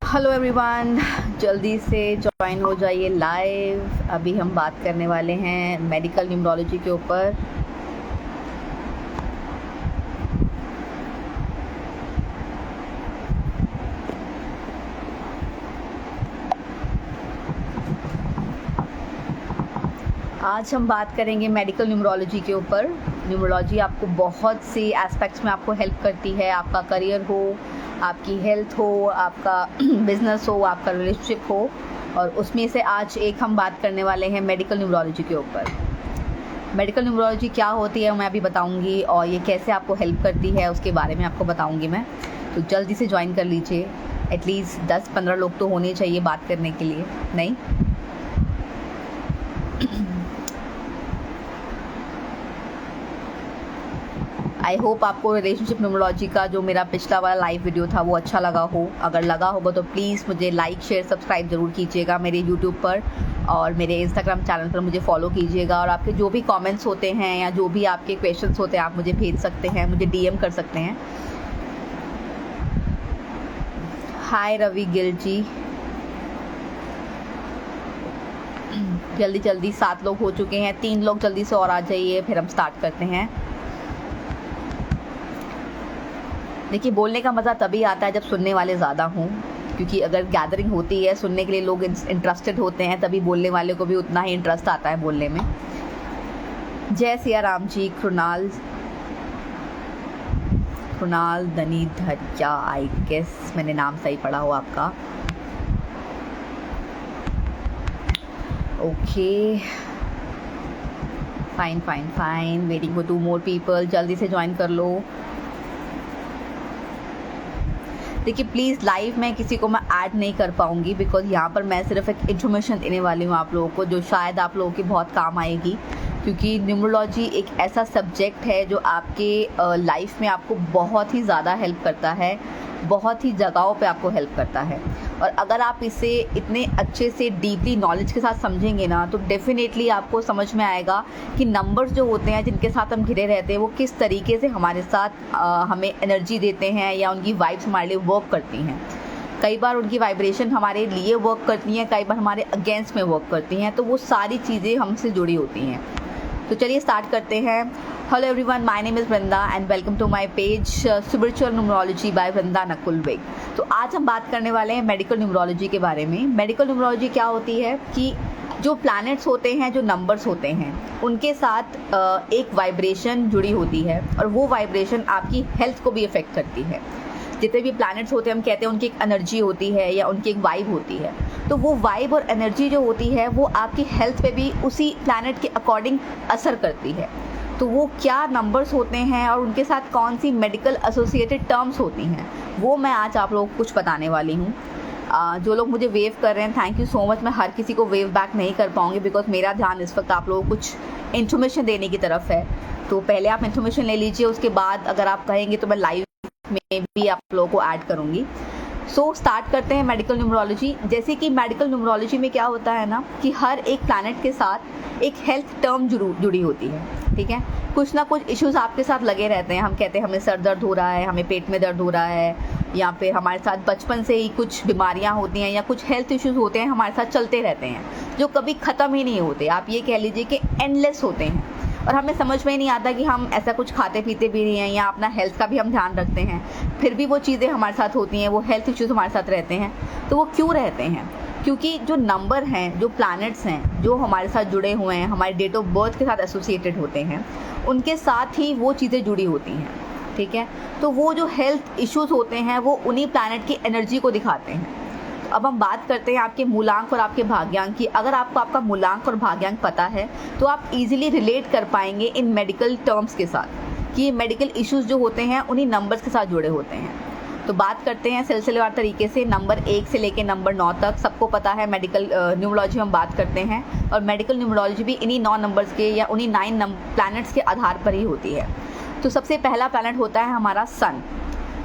Hello everyone, जल्दी से join हो जाइए लाइव। अभी हम बात करने वाले हैं मेडिकल न्यूमरोलॉजी के ऊपर। आज हम बात करेंगे मेडिकल न्यूमरोलॉजी के ऊपर। न्यूमरोलॉजी आपको बहुत सी एस्पेक्ट्स में आपको हेल्प करती है। आपका करियर हो, आपकी हेल्थ हो, आपका बिजनेस हो, आपका रिलेशनशिप हो, और उसमें से आज एक हम बात करने वाले हैं मेडिकल न्यूमरोलॉजी के ऊपर। मेडिकल न्यूमरोलॉजी क्या होती है मैं अभी बताऊंगी, और ये कैसे आपको हेल्प करती है उसके बारे में आपको बताऊंगी मैं। तो जल्दी से ज्वाइन कर लीजिए। एटलीस्ट 10-15 लोग तो होने चाहिए बात करने के लिए, नहीं? आई होप आपको रिलेशनशिप न्यूमरोलॉजी का जो मेरा पिछला वाला लाइव वीडियो था वो अच्छा लगा हो। अगर लगा होगा तो प्लीज़ मुझे लाइक, शेयर, सब्सक्राइब ज़रूर कीजिएगा मेरे यूट्यूब पर, और मेरे इंस्टाग्राम चैनल पर मुझे फॉलो कीजिएगा। और आपके जो भी कमेंट्स होते हैं या जो भी आपके क्वेश्चंस होते हैं आप मुझे भेज सकते हैं, मुझे डीएम कर सकते हैं। हाय रवि गिल जी, जल्दी जल्दी 7 लोग हो चुके हैं, 3 लोग जल्दी से और आ जाइए, फिर हम स्टार्ट करते हैं। देखिए, बोलने का मज़ा तभी आता है जब सुनने वाले ज़्यादा हों, क्योंकि अगर गैदरिंग होती है, सुनने के लिए लोग इंटरेस्टेड होते हैं, तभी बोलने वाले को भी उतना ही इंटरेस्ट आता है बोलने में। जय सिया राम जी। कृणाल दनी धज्जा, आई गेस मैंने नाम सही पढ़ा हो आपका। Okay, fine fine fine. Waiting for 2 more people. जल्दी से ज्वाइन कर लो। देखिए, प्लीज़ लाइव में किसी को मैं ऐड नहीं कर पाऊँगी, बिकॉज़ यहाँ पर मैं सिर्फ एक इन्फॉर्मेशन देने वाली हूँ आप लोगों को, जो शायद आप लोगों की बहुत काम आएगी। क्योंकि न्यूमरोलॉजी एक ऐसा सब्जेक्ट है जो आपके लाइफ में आपको बहुत ही ज़्यादा हेल्प करता है, बहुत ही जगहों पे आपको हेल्प करता है। और अगर आप इसे इतने अच्छे से डीपली नॉलेज के साथ समझेंगे ना, तो डेफिनेटली आपको समझ में आएगा कि नंबर्स जो होते हैं जिनके साथ हम घिरे रहते हैं वो किस तरीके से हमारे साथ हमें एनर्जी देते हैं, या उनकी वाइब्स हमारे लिए वर्क करती हैं। कई बार उनकी वाइब्रेशन हमारे लिए वर्क करती हैं, कई बार हमारे अगेंस्ट में वर्क करती हैं। तो वो सारी चीज़ें हमसे जुड़ी होती हैं। तो चलिए स्टार्ट करते हैं। Hello everyone, my name is Vrinda and welcome to my page spiritual numerology by Vrinda Nakul Veg. तो आज हम बात करने वाले हैं मेडिकल न्यूमरोलॉजी के बारे में। मेडिकल न्यूमरोलॉजी क्या होती है कि जो प्लैनेट्स होते हैं, जो नंबर्स होते हैं, उनके साथ एक वाइब्रेशन जुड़ी होती है, और वो वाइब्रेशन आपकी हेल्थ को भी इफ़ेक्ट करती है। जितने भी प्लैनेट्स होते हैं, हम कहते हैं उनकी एक एनर्जी होती है या उनकी एक वाइब होती है। तो वो वाइब और एनर्जी जो होती है वो आपकी हेल्थ पे भी उसी प्लैनेट के अकॉर्डिंग असर करती है। तो वो क्या नंबर्स होते हैं और उनके साथ कौन सी मेडिकल एसोसिएटेड टर्म्स होती हैं, वो मैं आज आप लोगों को कुछ बताने वाली हूँ। जो लोग मुझे वेव कर रहे हैं, थैंक यू सो मच। मैं हर किसी को वेव बैक नहीं कर पाऊँगी, बिकॉज मेरा ध्यान इस वक्त आप लोगों को कुछ इन्फॉर्मेशन देने की तरफ है। तो पहले आप इन्फॉर्मेशन ले लीजिए, उसके बाद अगर आप कहेंगे तो मैं लाइव में भी आप लोगों को ऐड करूँगी। सो स्टार्ट करते हैं मेडिकल न्यूमरोलॉजी। जैसे कि मेडिकल न्यूमरोलॉजी में क्या होता है ना, कि हर एक प्लैनेट के साथ एक हेल्थ टर्म जुड़ी होती है, ठीक है। कुछ ना कुछ इश्यूज आपके साथ लगे रहते हैं। हम कहते हैं हमें सर दर्द हो रहा है, हमें पेट में दर्द हो रहा है, या फिर हमारे साथ बचपन से ही कुछ बीमारियां होती हैं या कुछ हेल्थ इश्यूज होते हैं, हमारे साथ चलते रहते हैं, जो कभी ख़त्म ही नहीं होते। आप ये कह लीजिए कि एंडलेस होते हैं, और हमें समझ में ही नहीं आता कि हम ऐसा कुछ खाते पीते भी नहीं हैं, या अपना हेल्थ का भी हम ध्यान रखते हैं, फिर भी वो चीज़ें हमारे साथ होती हैं, वो हेल्थ इश्यूज हमारे साथ रहते हैं। तो वो क्यों रहते हैं? क्योंकि जो नंबर हैं, जो प्लैनेट्स हैं, जो हमारे साथ जुड़े हुए हैं, हमारे डेट ऑफ बर्थ के साथ एसोसिएटेड होते हैं, उनके साथ ही वो चीज़ें जुड़ी होती हैं, ठीक है। तो वो जो हेल्थ इश्यूज होते हैं वो उन्हीं प्लैनेट की एनर्जी को दिखाते हैं। अब हम बात करते हैं आपके मूलांक और आपके भाग्यांक की। अगर आपको आपका मूलांक और भाग्यांक पता है तो आप इजीली रिलेट कर पाएंगे इन मेडिकल टर्म्स के साथ, कि ये मेडिकल इश्यूज जो होते हैं उन्हीं नंबर्स के साथ जुड़े होते हैं। तो बात करते हैं सिलसिलेवार तरीके से। नंबर 1 से लेकर नंबर 9 तक सबको पता है मेडिकल न्यूमरोलॉजी में हम बात करते हैं, और मेडिकल न्यूमरोलॉजी भी इन्हीं 9 नंबर्स के या उन्हीं 9 प्लैनेट्स के आधार पर ही होती है। तो सबसे पहला प्लैनेट होता है हमारा सन।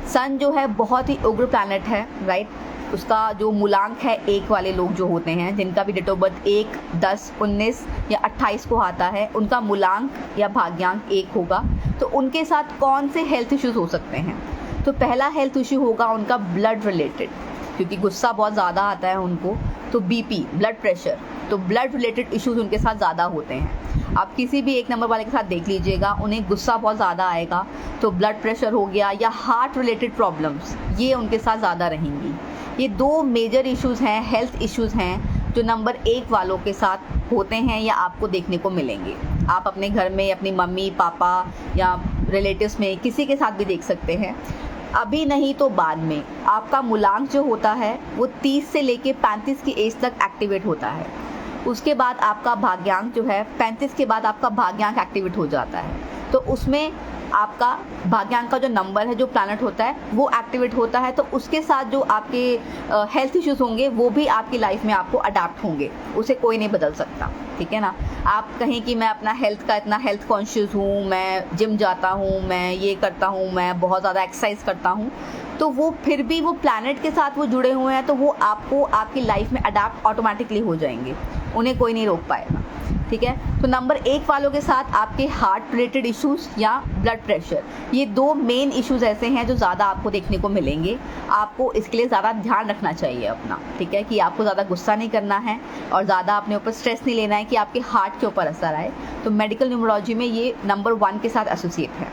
सन जो है बहुत ही उग्र प्लैनेट है, राइट। उसका जो मूलांक है 1 वाले लोग जो होते हैं, जिनका भी डेट ऑफ बर्थ 1, 10, 19 या 28 को आता है, उनका मूलांक या भाग्यांक 1 होगा। तो उनके साथ कौन से हेल्थ इश्यूज हो सकते हैं? तो पहला हेल्थ इश्यू होगा उनका ब्लड रिलेटेड। क्योंकि गुस्सा बहुत ज़्यादा आता है उनको, तो बीपी ब्लड प्रेशर, तो ब्लड रिलेटेड इश्यूज उनके साथ ज़्यादा होते हैं। आप किसी भी 1 नंबर वाले के साथ देख लीजिएगा, उन्हें गुस्सा बहुत ज़्यादा आएगा, तो ब्लड प्रेशर हो गया या हार्ट रिलेटेड प्रॉब्लम्स ये उनके साथ ज़्यादा रहेंगी। ये 2 मेजर इश्यूज़ हैं, हेल्थ इश्यूज़ हैं जो नंबर 1 वालों के साथ होते हैं या आपको देखने को मिलेंगे। आप अपने घर में अपनी मम्मी पापा या रिलेटिव्स में किसी के साथ भी देख सकते हैं। अभी नहीं तो बाद में आपका मूलांक जो होता है वो 30 से लेके 35 की एज तक एक्टिवेट होता है। उसके बाद आपका भाग्यांक जो है 35 के बाद आपका भाग्यांक एक्टिवेट हो जाता है। तो उसमें आपका भाग्यांक का जो नंबर है, जो प्लैनेट होता है वो एक्टिवेट होता है। तो उसके साथ जो आपके हेल्थ इश्यूज होंगे वो भी आपकी लाइफ में आपको अडाप्ट होंगे, उसे कोई नहीं बदल सकता, ठीक है ना। आप कहें कि मैं अपना हेल्थ का इतना हेल्थ कॉन्शियस हूँ, मैं जिम जाता हूँ, मैं ये करता हूँ, मैं बहुत ज़्यादा एक्सरसाइज करता हूँ, तो वो फिर भी वो प्लैनेट के साथ वो जुड़े हुए हैं, तो वो आपको आपकी लाइफ में अडाप्ट ऑटोमेटिकली हो जाएंगे, उन्हें कोई नहीं रोक पाएगा, ठीक है। तो नंबर 1 वालों के साथ आपके हार्ट रिलेटेड इश्यूज या ब्लड प्रेशर, ये 2 मेन इश्यूज ऐसे हैं जो ज़्यादा आपको देखने को मिलेंगे। आपको इसके लिए ज़्यादा ध्यान रखना चाहिए अपना, ठीक है, कि आपको ज़्यादा गुस्सा नहीं करना है और ज़्यादा अपने ऊपर स्ट्रेस नहीं लेना है कि आपके हार्ट के ऊपर असर आए। तो मेडिकल न्यूमरोलॉजी में ये नंबर 1 के साथ एसोसिएट है।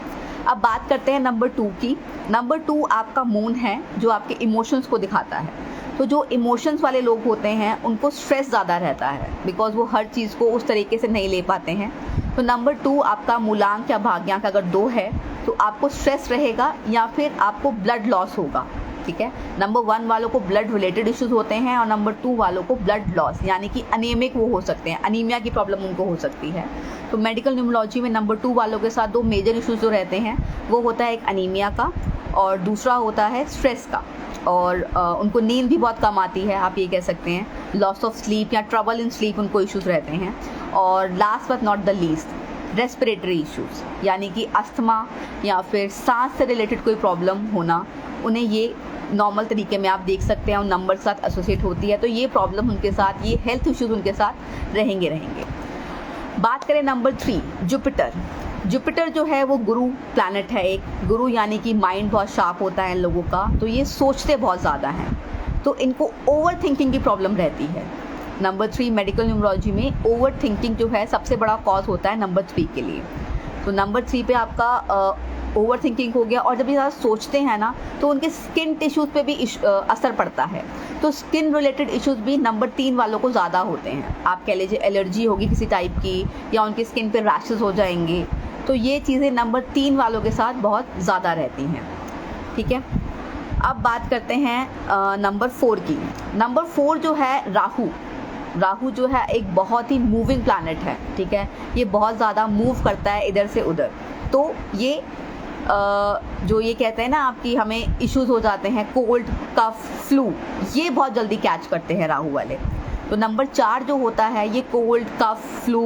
अब बात करते हैं नंबर 2 की। नंबर 2 आपका मून है जो आपके इमोशंस को दिखाता है। तो जो इमोशंस वाले लोग होते हैं उनको स्ट्रेस ज़्यादा रहता है, बिकॉज वो हर चीज़ को उस तरीके से नहीं ले पाते हैं। तो नंबर 2 आपका मूलांक या भाग्यांक अगर 2 है तो आपको स्ट्रेस रहेगा या फिर आपको ब्लड लॉस होगा, ठीक है। नंबर 1 वालों को ब्लड रिलेटेड इश्यूज होते हैं और नंबर 2 वालों को ब्लड लॉस यानी कि अनीमिक वो हो सकते हैं, अनीमिया की प्रॉब्लम उनको हो सकती है। तो मेडिकल न्यूमरोलॉजी में नंबर 2 वालों के साथ 2 मेजर इश्यूज जो रहते हैं वो होता है एक अनीमिया का और दूसरा होता है स्ट्रेस का। और उनको नींद भी बहुत कम आती है, आप ये कह सकते हैं, लॉस ऑफ स्लीप या ट्रबल इन स्लीप उनको इश्यूज रहते हैं। और last but not the least respiratory issues, यानी कि अस्थमा या फिर सांस से रिलेटेड कोई प्रॉब्लम होना, उन्हें ये नॉर्मल तरीके में आप देख सकते हैं और नंबर के साथ एसोसिएट होती है। तो ये प्रॉब्लम उनके साथ, ये हेल्थ इश्यूज उनके साथ रहेंगे। बात करें नंबर 3 जुपिटर। जुपिटर जो है वो गुरु प्लैनेट है, एक गुरु यानी कि माइंड बहुत शार्प होता है इन लोगों का, तो ये सोचते बहुत ज़्यादा हैं, तो इनको ओवर थिंकिंग की प्रॉब्लम रहती है। नंबर 3 मेडिकल न्यूमरोलॉजी में ओवर थिंकिंग जो है सबसे बड़ा कॉज होता है नंबर 3 के लिए। तो नंबर 3 पे आपका ओवर थिंकिंग हो गया और जब ये ज़्यादा सोचते हैं ना तो उनके स्किन टिश्यूज़ पे भी असर पड़ता है। तो स्किन रिलेटेड इश्यूज़ भी नंबर 3 वालों को ज़्यादा होते हैं। आप कह लीजिए एलर्जी होगी किसी टाइप की या उनकी स्किन पे रैशेस हो जाएंगे, तो ये चीज़ें नंबर 3 वालों के साथ बहुत ज़्यादा रहती हैं, ठीक है। अब बात करते हैं नंबर 4 की। नंबर 4 जो है राहु जो है एक बहुत ही मूविंग प्लैनेट है, ठीक है। ये बहुत ज़्यादा मूव करता है इधर से उधर, तो ये जो ये कहते हैं ना आपकी हमें इश्यूज हो जाते हैं कोल्ड कफ फ्लू, ये बहुत जल्दी कैच करते हैं राहु वाले। तो नंबर 4 जो होता है ये कोल्ड कफ फ्लू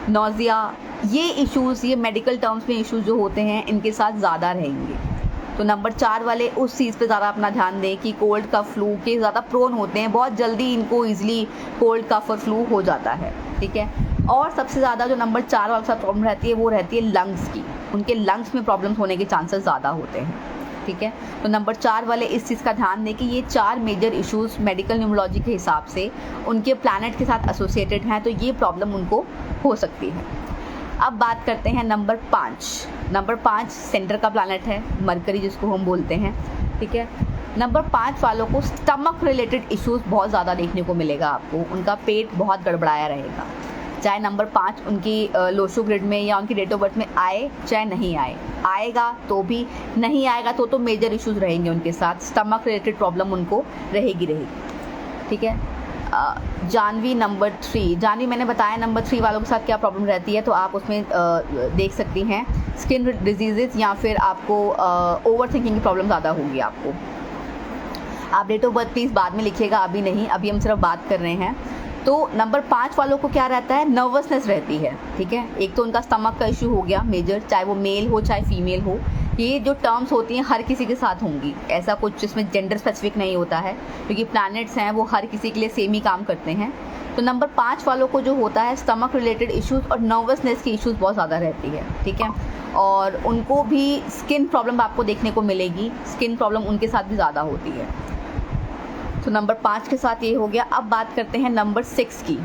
नोजिया, ये इश्यूज़, ये मेडिकल टर्म्स में इश्यूज जो होते हैं इनके साथ ज़्यादा रहेंगे। तो नंबर 4 वाले उस चीज़ पे ज़्यादा अपना ध्यान दें कि कोल्ड कफ फ्लू के ज़्यादा प्रोन होते हैं, बहुत जल्दी इनको ईजिली कोल्ड कफ और फ्लू हो जाता है, ठीक है। और सबसे ज़्यादा जो नंबर 4 वाले के साथ प्रॉब्लम रहती है वो रहती है लंग्स की, उनके लंग्स में प्रॉब्लम्स होने के चांसेस ज़्यादा होते हैं, ठीक है। तो नंबर 4 वाले इस चीज़ का ध्यान दें कि ये 4 मेजर इश्यूज मेडिकल न्यूमरोलॉजी के हिसाब से उनके प्लैनेट के साथ एसोसिएटेड हैं, तो ये प्रॉब्लम उनको हो सकती है। अब बात करते हैं नंबर 5। नंबर 5 सेंटर का प्लैनेट है, मरकरी जिसको हम बोलते हैं, ठीक है। नंबर 5 वालों को स्टमक रिलेटेड इश्यूज बहुत ज़्यादा देखने को मिलेगा आपको, उनका पेट बहुत गड़बड़ाया रहेगा, चाहे नंबर 5 उनकी लोशो ग्रिड में या उनकी डेट ऑफ बर्थ में आए चाहे नहीं आए, आएगा तो भी, नहीं आएगा तो मेजर इश्यूज रहेंगे उनके साथ, स्टमक रिलेटेड प्रॉब्लम उनको रहेगी, ठीक है। जानवी नंबर 3, जानवी मैंने बताया नंबर 3 वालों के साथ क्या प्रॉब्लम रहती है, तो आप उसमें देख सकती हैं स्किन डिजीज़ या फिर आपको ओवर थिंकिंग की प्रॉब्लम ज़्यादा होगी आपको। आप डेट ऑफ बर्थ प्लीज़ बाद में लिखिएगा, अभी नहीं, अभी हम सिर्फ बात कर रहे हैं। तो नंबर 5 वालों को क्या रहता है, नर्वसनेस रहती है, ठीक है। एक तो उनका स्टमक का इशू हो गया मेजर, चाहे वो मेल हो चाहे फीमेल हो, ये जो टर्म्स होती हैं हर किसी के साथ होंगी, ऐसा कुछ जिसमें जेंडर स्पेसिफिक नहीं होता है, क्योंकि प्लैनेट्स हैं वो हर किसी के लिए सेम ही काम करते हैं। तो नंबर 5 वालों को जो होता है स्टमक रिलेटेड इश्यूज़ और नर्वसनेस की इश्यूज़ बहुत ज़्यादा रहती है, ठीक है। और उनको भी स्किन प्रॉब्लम आपको देखने को मिलेगी, स्किन प्रॉब्लम उनके साथ भी ज़्यादा होती है। तो तो नंबर 5 के साथ ये हो गया। अब बात करते हैं नंबर 6 की।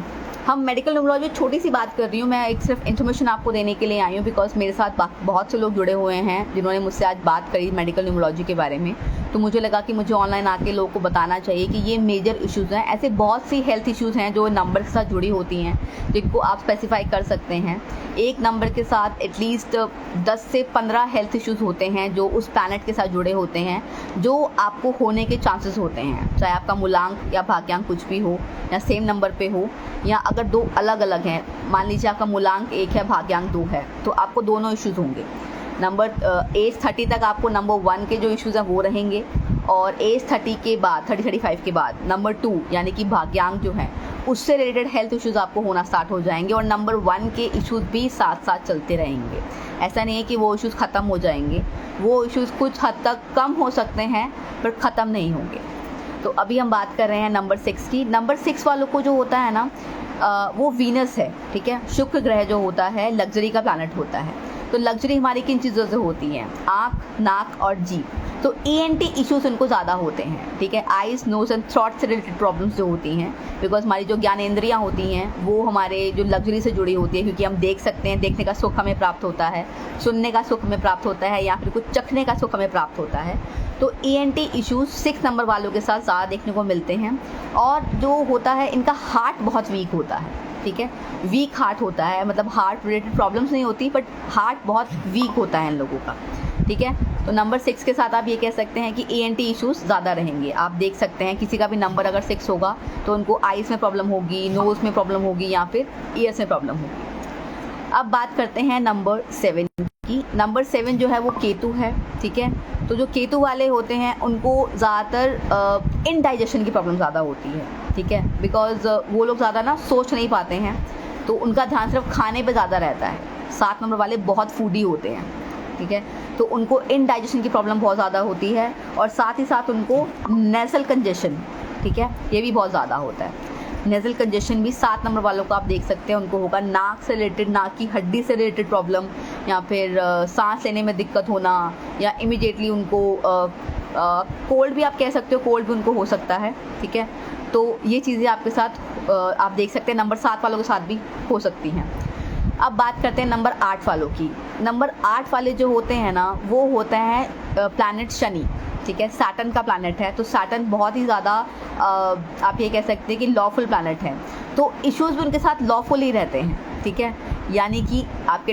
हम मेडिकल न्यूमरोलॉजी छोटी सी बात कर रही हूँ, मैं एक सिर्फ इन्फॉर्मेशन आपको देने के लिए आई हूँ, बिकॉज मेरे साथ बहुत से लोग जुड़े हुए हैं जिन्होंने मुझसे आज बात करी मेडिकल न्यूमरोलॉजी के बारे में। तो मुझे लगा कि मुझे ऑनलाइन आके लोगों को बताना चाहिए कि ये मेजर इश्यूज़ हैं। ऐसे बहुत सी हेल्थ इश्यूज़ हैं जो नंबर के साथ जुड़ी होती हैं, जिनको आप स्पेसिफाई कर सकते हैं। एक नंबर के साथ एटलीस्ट 10 से 15 हेल्थ इश्यूज़ होते हैं जो उस प्लैनेट के साथ जुड़े होते हैं, जो आपको होने के चांसेस होते हैं, चाहे आपका मूलांक या भाग्यांक कुछ भी हो, या सेम नंबर पे हो, या अगर दो अलग अलग हैं, मान लीजिए आपका मूलांक 1 है, भाग्यांक 2 है, तो आपको दोनों इश्यूज़ होंगे। नंबर एज 30 तक आपको नंबर 1 के जो इश्यूज़ हैं वो रहेंगे, और एज 30 के बाद 35 के बाद नंबर 2 यानी कि भाग्यांक जो है उससे रिलेटेड हेल्थ इश्यूज़ आपको होना स्टार्ट हो जाएंगे, और नंबर 1 के इश्यूज़ भी साथ साथ चलते रहेंगे। ऐसा नहीं है कि वो इश्यूज़ ख़त्म हो जाएंगे, वो इश्यूज़ कुछ हद तक कम हो सकते हैं पर ख़त्म नहीं होंगे। तो अभी हम बात कर रहे हैं नंबर 6 की। नंबर 6 वालों को जो होता है ना, वो वीनस है, ठीक है। शुक्र ग्रह जो होता है लग्जरी का प्लैनेट होता है। तो लग्जरी हमारी किन चीज़ों से होती है? आँख, नाक और जीभ। तो ENT इश्यूज़ उनको ज़्यादा होते हैं, ठीक है। आइज़, नोज़ एंड थ्रोट से रिलेटेड प्रॉब्लम्स जो होती हैं, बिकॉज हमारी जो ज्ञानेंद्रियाँ होती हैं वो हमारे जो लग्जरी से जुड़ी होती है, क्योंकि हम देख सकते हैं, देखने का सुख हमें प्राप्त होता है, सुनने का सुख हमें प्राप्त होता है, या फिर कुछ चखने का सुख हमें प्राप्त होता है। तो ENT इश्यूज़ 6 नंबर वालों के साथ ज़्यादा देखने को मिलते हैं। और जो होता है, इनका हार्ट बहुत वीक होता है, ठीक है। वीक हार्ट होता है, मतलब हार्ट रिलेटेड प्रॉब्लम्स नहीं होती, बट हार्ट बहुत वीक होता है इन लोगों का, ठीक है। तो नंबर 6 के साथ आप ये कह सकते हैं कि ENT इश्यूज़ ज़्यादा रहेंगे। आप देख सकते हैं किसी का भी नंबर अगर 6 होगा तो उनको आइज़ में प्रॉब्लम होगी, नोज़ में प्रॉब्लम होगी, या फिर ईयर्स में प्रॉब्लम होगी। अब बात करते हैं नंबर 7 की। नंबर 7 जो है वो केतु है, ठीक है। तो जो केतु वाले होते हैं उनको ज़्यादातर इनडाइजेशन की प्रॉब्लम ज़्यादा होती है, ठीक है। बिकॉज वो लोग ज़्यादा ना सोच नहीं पाते हैं, तो उनका ध्यान सिर्फ खाने पे ज़्यादा रहता है। 7 नंबर वाले बहुत फूडी होते हैं, ठीक है। तो उनको इनडाइजेशन की प्रॉब्लम बहुत ज़्यादा होती है, और साथ ही साथ उनको नेज़ल कंजेशन, ठीक है, ये भी बहुत ज़्यादा होता है। नेज़ल कंजेशन भी 7 नंबर वालों को आप देख सकते हैं, उनको होगा नाक से रिलेटेड, नाक की हड्डी से रिलेटेड प्रॉब्लम, या फिर सांस लेने में दिक्कत होना, या इमीडिएटली उनको कोल्ड भी आप कह सकते हो, कोल्ड भी उनको हो सकता है, ठीक है। तो ये चीज़ें आपके साथ आप देख सकते हैं नंबर 7 वालों के साथ भी हो सकती हैं। अब बात करते हैं नंबर 8 वालों की। नंबर 8 वाले जो होते हैं ना, वो होता है प्लैनेट शनि, ठीक है। सैटर्न का प्लैनेट है, तो सैटर्न बहुत ही ज़्यादा आप ये कह सकते हैं कि लॉफुल प्लैनेट है। तो इश्यूज़ भी उनके साथ लॉफुल ही रहते हैं, ठीक है। यानी कि आपके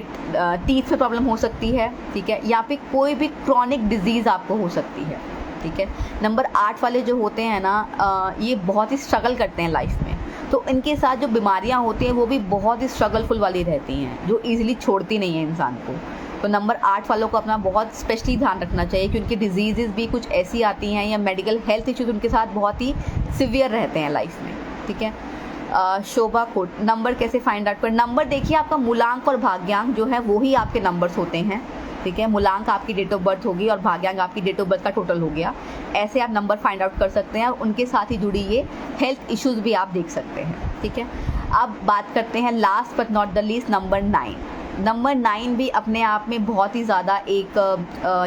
टीथ में प्रॉब्लम हो सकती है, ठीक है, या फिर कोई भी क्रॉनिक डिजीज़ आपको हो सकती है, ठीक है। नंबर 8 वाले जो होते हैं ना, ये बहुत ही स्ट्रगल करते हैं लाइफ में। तो इनके साथ जो बीमारियां होती हैं वो भी बहुत ही स्ट्रगलफुल वाली रहती हैं, जो ईजिली छोड़ती नहीं है इंसान को। तो नंबर 8 वालों को अपना बहुत स्पेशली ध्यान रखना चाहिए, कि उनकी डिजीज़ भी कुछ ऐसी आती हैं, या मेडिकल हेल्थ इश्यूज उनके साथ बहुत ही सिवियर रहते हैं लाइफ में, ठीक है। शोभा कोड नंबर कैसे फाइंड आउट कर? नंबर देखिए, आपका मूलांक और भाग्यांक जो है वो ही आपके नंबर्स होते हैं, ठीक है। मूलांक आपकी डेट ऑफ बर्थ होगी और भाग्यांक आपकी डेट ऑफ बर्थ का टोटल हो गया। ऐसे आप नंबर फाइंड आउट कर सकते हैं, और उनके साथ ही जुड़ी ये हेल्थ इश्यूज़ भी आप देख सकते हैं, ठीक है। अब बात करते हैं last but not the least number 9। Number 9 भी अपने आप में बहुत ही ज़्यादा एक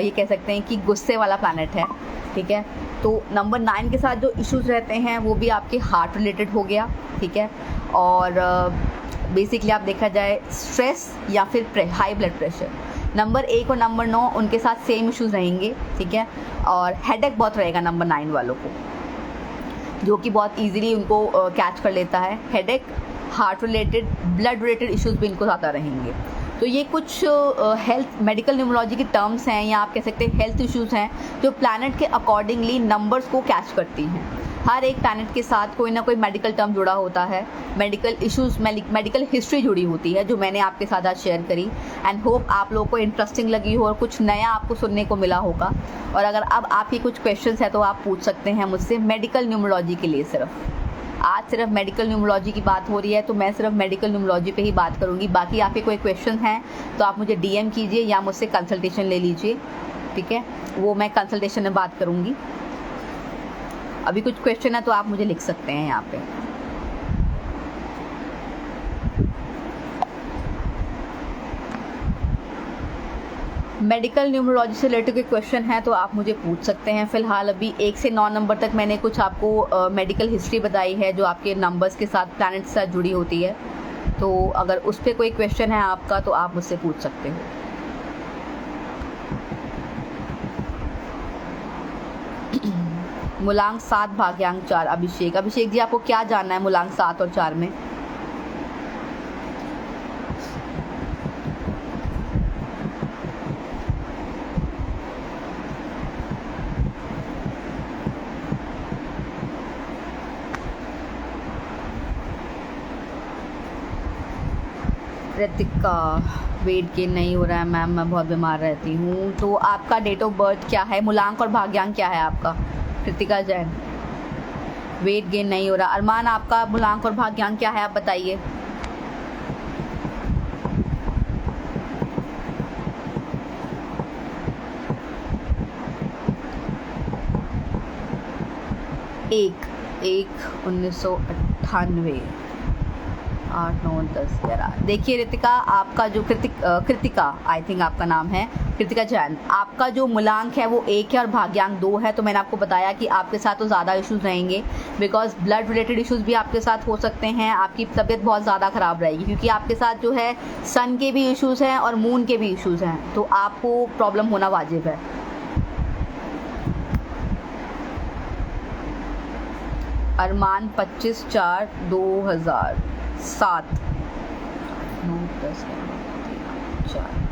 ये कह सकते हैं कि गुस्से वाला प्लैनेट है, ठीक है। तो नंबर 9 के साथ जो इश्यूज़ रहते हैं वो भी आपके हार्ट रिलेटेड हो गया, ठीक है। और बेसिकली आप देखा जाए स्ट्रेस या फिर हाई ब्लड प्रेशर। नंबर 1 और नंबर 9 उनके साथ सेम इश्यूज़ रहेंगे, ठीक है। और हेडेक बहुत रहेगा नंबर 9 वालों को, जो कि बहुत इजीली उनको कैच कर लेता है। Headache, heart related, blood related issues भी इनको ज़्यादा रहेंगे। तो ये कुछ हेल्थ मेडिकल न्यूमरोलॉजी की टर्म्स हैं, या आप कह सकते हैं हेल्थ इश्यूज़ हैं, जो प्लैनेट के अकॉर्डिंगली नंबर्स को कैच करती हैं। हर एक प्लैनेट के साथ कोई ना कोई मेडिकल टर्म जुड़ा होता है, मेडिकल इश्यूज़, मेडिकल हिस्ट्री जुड़ी होती है, जो मैंने आपके साथ आज शेयर करी। एंड होप आप लोगों को इंटरेस्टिंग लगी हो और कुछ नया आपको सुनने को मिला होगा। और अगर अब आपकी कुछ क्वेश्चंस है तो आप पूछ सकते हैं मुझसे मेडिकल न्यूमरोलॉजी के लिए। आज सिर्फ मेडिकल न्यूमरोलॉजी की बात हो रही है, तो मैं सिर्फ मेडिकल न्यूमरोलॉजी पे ही बात करूँगी। बाकी आपके कोई क्वेश्चन हैं तो आप मुझे DM कीजिए, या मुझसे कंसल्टेशन ले लीजिए, ठीक है। वो मैं कंसल्टेशन में बात करूँगी। अभी कुछ क्वेश्चन है तो आप मुझे लिख सकते हैं यहाँ पे। मेडिकल न्यूमरोलॉजी से रिलेटेड कोई क्वेश्चन है तो आप मुझे पूछ सकते हैं। फ़िलहाल अभी 1 से 9 नंबर तक मैंने कुछ आपको मेडिकल हिस्ट्री बताई है जो आपके नंबर्स के साथ, प्लैनेट के साथ जुड़ी होती है। तो अगर उस पर कोई क्वेश्चन है आपका तो आप मुझसे पूछ सकते हो। मूलांक 7 भाग्यांक 4 अभिषेक जी, आपको क्या जानना है मूलांक 7 और 4 में? ऋतिका, वेट गेन नहीं हो रहा है मैम, मैं बहुत बीमार रहती हूँ। तो आपका डेट ऑफ बर्थ क्या है, मूलांक और भाग्यांक क्या है आपका? कृतिका जैन, वेट गेन नहीं हो रहा। अरमान, आपका मूलांक और भाग्यांक क्या है, आप बताइए। एक 1998, 8, 9, 10, 11। देखिए ऋतिका, आपका जो कृतिका आई थिंक आपका नाम है, कृतिका जैन, आपका जो मूलांक है वो 1 है और भाग्यांक 2 है। तो मैंने आपको बताया कि आपके साथ तो ज़्यादा इश्यूज रहेंगे, बिकॉज ब्लड रिलेटेड इश्यूज भी आपके साथ हो सकते हैं। आपकी तबीयत बहुत ज़्यादा ख़राब रहेगी क्योंकि आपके साथ जो है सन के भी इश्यूज़ हैं और मून के भी इश्यूज़ हैं, तो आपको प्रॉब्लम होना वाजिब है। अरमान 25/4/2007, 9, 10, 4।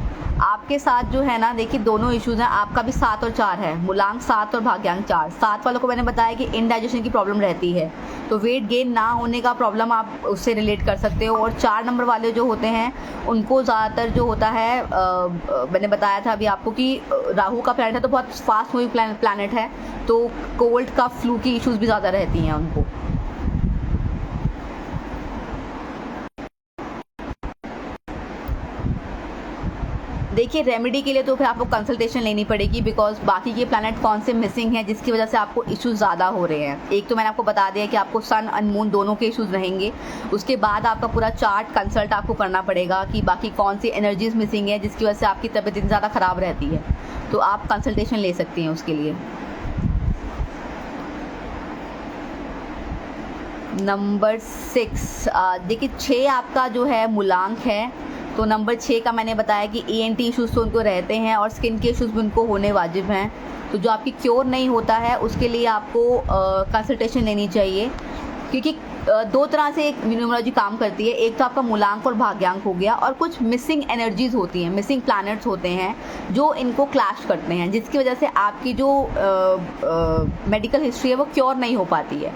आपके साथ जो है ना, देखिए दोनों इश्यूज हैं, आपका भी 7 और 4 है, मूलांक 7 और भाग्यांक 4। 7 वालों को मैंने बताया कि इनडाइजेशन की प्रॉब्लम रहती है, तो वेट गेन ना होने का प्रॉब्लम आप उससे रिलेट कर सकते हो। और 4 नंबर वाले जो होते हैं उनको ज़्यादातर जो होता है, मैंने बताया था अभी आपको कि राहु का प्लैनेट है तो बहुत फास्ट मूविंग प्लैनेट है, तो कोल्ड का फ्लू की इश्यूज भी ज़्यादा रहती हैं उनको। देखिए रेमेडी के लिए तो फिर आपको कंसल्टेशन लेनी पड़ेगी, बिकॉज बाकी के प्लैनेट कौन से मिसिंग हैं जिसकी वजह से आपको इश्यूज ज़्यादा हो रहे हैं। एक तो मैंने आपको बता दिया कि आपको सन और मून दोनों के इश्यूज रहेंगे, उसके बाद आपका पूरा चार्ट कंसल्ट आपको करना पड़ेगा कि बाकी कौन सी एनर्जीज मिसिंग है जिसकी वजह से आपकी तबीयत इतनी ज़्यादा ख़राब रहती है। तो आप कंसल्टेशन ले सकती हैं उसके लिए। नंबर 6, देखिए 6 आपका जो है मूलांक है, तो नंबर 6 का मैंने बताया कि ENT इश्यूज़ तो उनको रहते हैं और स्किन के इश्यूज़ भी उनको होने वाजिब हैं। तो जो आपकी क्योर नहीं होता है उसके लिए आपको कंसल्टेशन लेनी चाहिए, क्योंकि 2 तरह से एक न्यूमरोलॉजी काम करती है। एक तो आपका मूलांक और भाग्यांक हो गया, और कुछ मिसिंग एनर्जीज होती हैं, मिसिंग प्लैनेट्स होते हैं जो इनको क्लैश करते हैं, जिसकी वजह से आपकी जो मेडिकल हिस्ट्री है वो क्योर नहीं हो पाती है।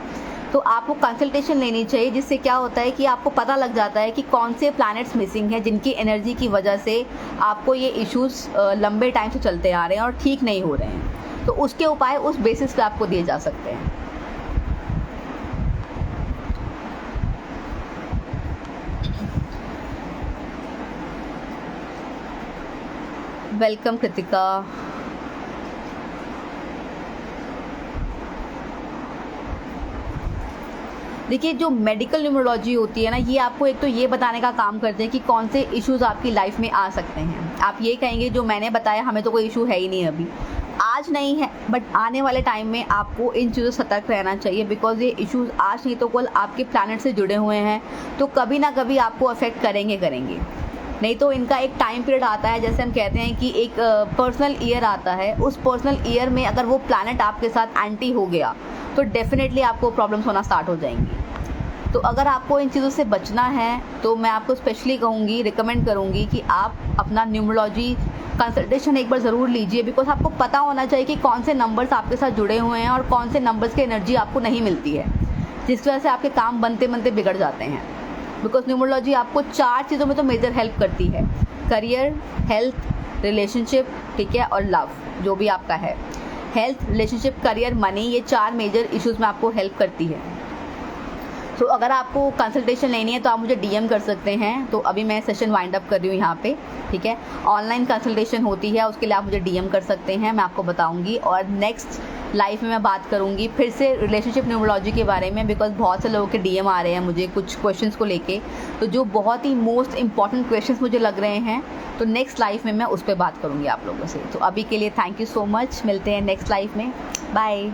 तो आपको कंसल्टेशन लेनी चाहिए, जिससे क्या होता है कि आपको पता लग जाता है कि कौन से प्लैनेट्स मिसिंग हैं जिनकी एनर्जी की वजह से आपको ये इश्यूज़ लंबे टाइम से चलते आ रहे हैं और ठीक नहीं हो रहे हैं। तो उसके उपाय उस बेसिस पे आपको दिए जा सकते हैं। वेलकम कृतिका। देखिए जो मेडिकल न्यूमरोलॉजी होती है ना, ये आपको एक तो ये बताने का काम करते हैं कि कौन से इश्यूज आपकी लाइफ में आ सकते हैं। आप ये कहेंगे जो मैंने बताया हमें तो कोई इशू है ही नहीं, अभी आज नहीं है, बट आने वाले टाइम में आपको इन चीज़ों से सतर्क रहना चाहिए, बिकॉज ये इश्यूज आज नहीं तो कल आपके प्लैनेट से जुड़े हुए हैं, तो कभी ना कभी आपको अफेक्ट करेंगे। नहीं तो इनका एक टाइम पीरियड आता है, जैसे हम कहते हैं कि एक पर्सनल ईयर आता है, उस पर्सनल ईयर में अगर वो प्लैनेट आपके साथ एंटी हो गया तो डेफिनेटली आपको प्रॉब्लम्स होना स्टार्ट हो जाएंगी। तो अगर आपको इन चीज़ों से बचना है तो मैं आपको स्पेशली कहूँगी, रिकमेंड करूँगी कि आप अपना न्यूमरोलॉजी कंसल्टेशन एक बार ज़रूर लीजिए, बिकॉज आपको पता होना चाहिए कि कौन से नंबर्स आपके साथ जुड़े हुए हैं और कौन से नंबर्स की एनर्जी आपको नहीं मिलती है, जिसकी वजह से आपके काम बनते बनते बिगड़ जाते हैं। बिकॉज न्यूमरोलॉजी आपको 4 चीज़ों में तो मेजर हेल्प करती है, करियर, हेल्थ, रिलेशनशिप, ठीक है, और लव, जो भी आपका है। हेल्थ, रिलेशनशिप, करियर, मनी, ये 4 मेजर इश्यूज़ में आपको हेल्प करती है। तो अगर आपको कंसल्टेशन लेनी है तो आप मुझे डीएम कर सकते हैं। तो अभी मैं सेशन वाइंड अप कर रही हूँ यहाँ पे, ठीक है। ऑनलाइन कंसल्टेशन होती है, उसके लिए आप मुझे डीएम कर सकते हैं, मैं आपको बताऊँगी। और नेक्स्ट लाइफ में मैं बात करूँगी फिर से रिलेशनशिप न्यूमरोलॉजी के बारे में, बिकॉज बहुत से लोगों के डीएम आ रहे हैं मुझे कुछ क्वेश्चंस को लेके, तो जो बहुत ही मोस्ट इंपॉर्टेंट क्वेश्चंस मुझे लग रहे हैं, तो नेक्स्ट लाइफ में मैं उस पर बात करूँगी आप लोगों से। तो अभी के लिए थैंक यू सो मच, मिलते हैं नेक्स्ट लाइफ में, बाय।